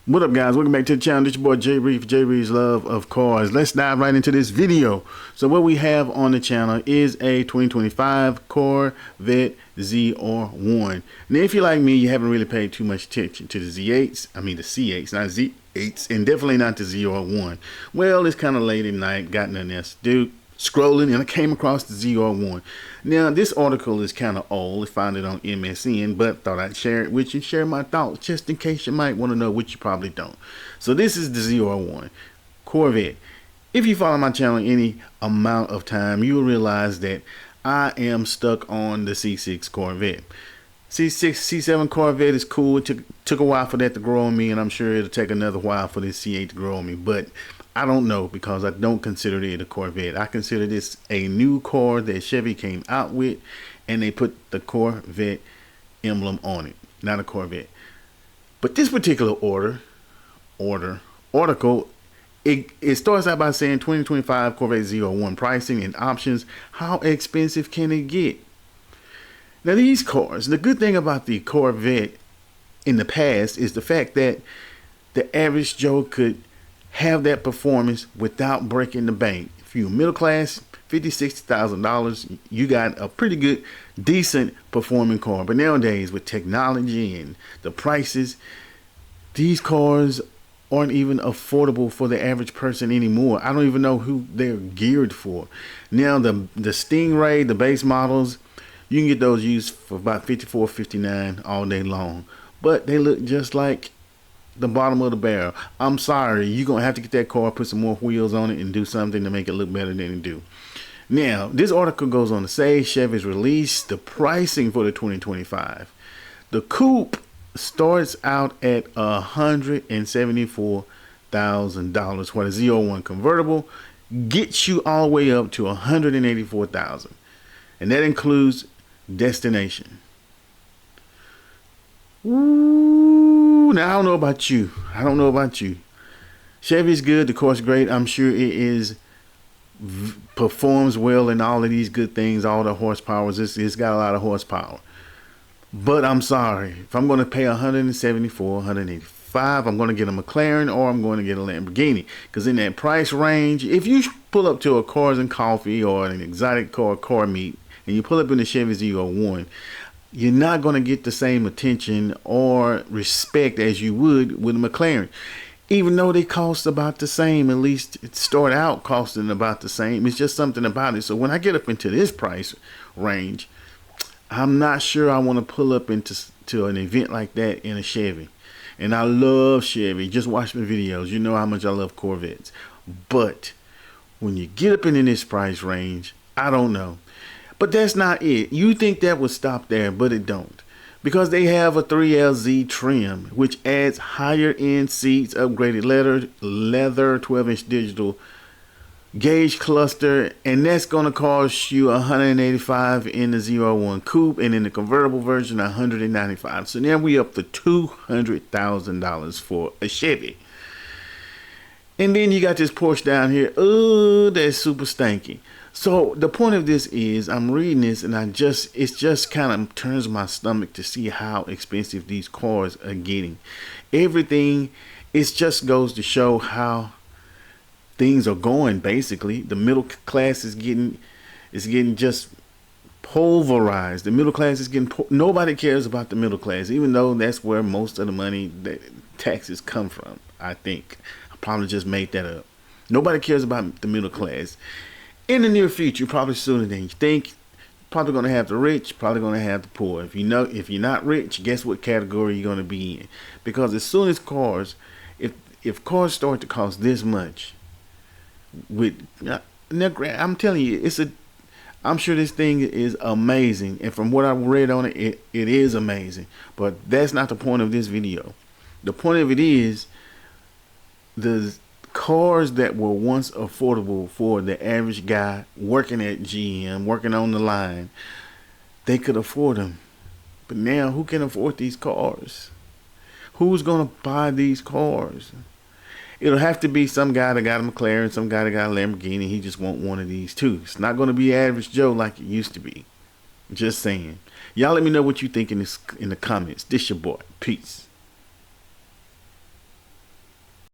What up, guys? Welcome back to the channel. This your boy J Reef, J Reef's Love of Cars. Let's dive right into this video. So what we have on the channel is a 2025 Corvette ZR1. Now, if you're like me, you haven't really paid too much attention to the Z8s. I mean the C8s, not Z8s, and definitely not the ZR1. Well, it's kind of late at night, got nothing else to do. Scrolling, and I came across the ZR1. Now, this article is kind of old. I found it on MSN, but thought I'd share it with you, share my thoughts, just in case you might want to know, which you probably don't. So this is the ZR1 Corvette. If you follow my channel any amount of time, you will realize that I am stuck on the C6 Corvette. C6, C7 Corvette is cool. It took a while for that to grow on me, and I'm sure it'll take another while for this C8 to grow on me. But I don't know, because I don't consider it a Corvette. I consider this a new car that Chevy came out with, and they put the Corvette emblem on it, not a Corvette. But this particular article, it starts out by saying 2025 Corvette ZR1 pricing and options. How expensive can it get? Now, these cars, the good thing about the Corvette in the past is the fact that the average Joe could have that performance without breaking the bank. If you're middle class, $50,000-$60,000, you got a pretty good, decent performing car. But nowadays, with technology and the prices, these cars aren't even affordable for the average person anymore. I don't even know who they're geared for. Now, the Stingray, the base models, you can get those used for about $54, $59 all day long. But they look just like the bottom of the barrel. I'm sorry, you're gonna have to get that car, put some more wheels on it, and do something to make it look better than it do. Now, this article goes on to say Chevy's released the pricing for the 2025. The coupe starts out at $174,000, while the ZR1 convertible gets you all the way up to $184,000, and that includes destination. Ooh, now I don't know about you. Chevy's good. The car's great. I'm sure it performs well in all of these good things, all the horsepower. It's got a lot of horsepower. But I'm sorry, if I'm going to pay 174, 185, I'm going to get a McLaren or I'm going to get a Lamborghini. Because in that price range, if you pull up to a Cars and Coffee or an exotic car meet, and you pull up in the Chevy ZR1, you're not going to get the same attention or respect as you would with a McLaren. Even though they cost about the same, at least it start out costing about the same. It's just something about it. So when I get up into this price range, I'm not sure I want to pull up into an event like that in a Chevy. And I love Chevy. Just watch my videos. You know how much I love Corvettes. But when you get up into this price range, I don't know. But that's not it. You think that would stop there, but it don't. Because they have a 3LZ trim, which adds higher end seats, upgraded leather 12-inch digital gauge cluster, and that's going to cost you $185 in the ZR1 coupe, and in the convertible version $195. So now we up to $200,000 for a Chevy. And then you got this Porsche down here. Oh, that's super stanky. So the point of this is, I'm reading this and it just kind of turns my stomach to see how expensive these cars are getting. Everything, it just goes to show how things are going. Basically, the middle class is getting just pulverized. The middle class is getting nobody cares about the middle class, even though that's where most of the money that taxes come from. I think I probably just made that up. Nobody cares about the middle class. In the near future, probably sooner than you think, probably going to have the rich, probably going to have the poor. If you're not rich, guess what category you're going to be in? Because as soon as cars, if cars start to cost this much, I'm telling you, I'm sure this thing is amazing, and from what I read on it, it is amazing. But that's not the point of this video. The point of it is the cars that were once affordable for the average guy working at GM, working on the line, they could afford them. But now, who can afford these cars? Who's going to buy these cars? It'll have to be some guy that got a McLaren, some guy that got a Lamborghini. He just want one of these too. It's not going to be average Joe like it used to be. Just saying. Y'all let me know what you think in the comments. This your boy. Peace.